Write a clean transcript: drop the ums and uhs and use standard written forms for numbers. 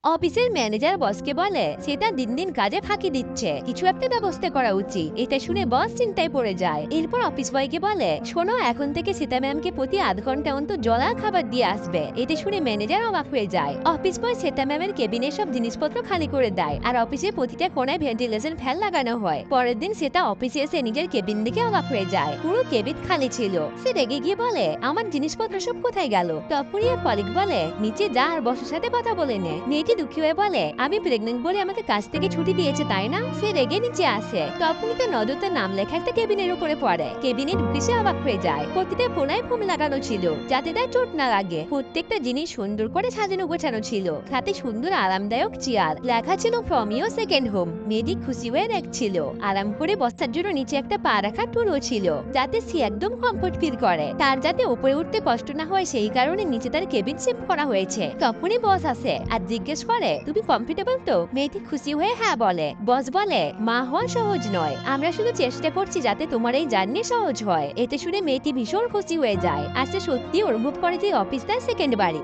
অফিসের ম্যানেজার বসকে বলে সেটা দিন দিন কাজে ফাঁকি দিচ্ছে, কিছু একটা ব্যবস্থা করা উচিত। এটা শুনে বস চিন্তায় পড়ে যায়। এরপর অফিস বয়কে বলে, শোনো, এখন থেকে সীতা ম্যামকে প্রতি আধ ঘন্টা অন্তর জল আর খাবার দিয়ে আসবে। এটা শুনে ম্যানেজার অবাক হয়ে যায়। অফিস বয় সীতা ম্যামের কেবিনের সব জিনিসপত্র খালি করে দেয় আর অফিসের প্রতিটা কোণায় ভেন্টিলেশন ফ্যান লাগানো হয়। পরের দিন সেটা অফিসে এসে নিজের কেবিন দিকে অবাক হয়ে যায়। পুরো কেবিন খালি ছিল। সে রেগে গিয়ে বলে, আমার জিনিসপত্র সব কোথায় গেল? তখনই কলিগ বলে, নিচে যা আর বসের সাথে কথা বলে নে। মেয়েটি দুঃখী হয়ে বলে, আমি প্রেগনেন্ট বলে আমাকে কাজ থেকে ছুটি দিয়েছে, তাই না? সে রেগে নিচে আসে। তখনই তার নজর তার নাম লেখা একটা কেবিনের উপরে পড়ে। কেবিনে ঢুকে সে অবাক হয়ে যায়। প্রতিটা কোনায় ফোম লাগানো ছিল যাতে তার চোট না লাগে। প্রত্যেকটা জিনিস সুন্দর করে সাজানো গোছানো ছিল, সাথে সুন্দর আরামদায়ক চেয়ার। লেখা ছিল ফ্রম ইউর সেকেন্ড হোম। মেয়েটি খুশি হয়ে দেখছিল। আরাম করে বসার জন্য নিচে একটা পা রাখা টুলও ছিল, যাতে সে একদম কমফোর্ট ফিল করে। তার যাতে উপরে উঠতে কষ্ট না হয় সেই কারণে নিচে তার কেবিন শিফট করা হয়েছে। তখনই বস আসে আর জিজ্ঞেস করে, তুমি কমফোর্টেবল তো? মেয়েটি খুশি হয়ে হ্যাঁ বলে। বস বলে, মা হওয়া সহজ নয়, আমরা শুধু চেষ্টা করছি যাতে তোমার এই জার্নি সহজ হয়। এতে শুনে মেয়েটি ভীষণ খুশি হয়ে যায় আর সে সত্যি অনুভব করে যে অফিস তার সেকেন্ড বাড়ি।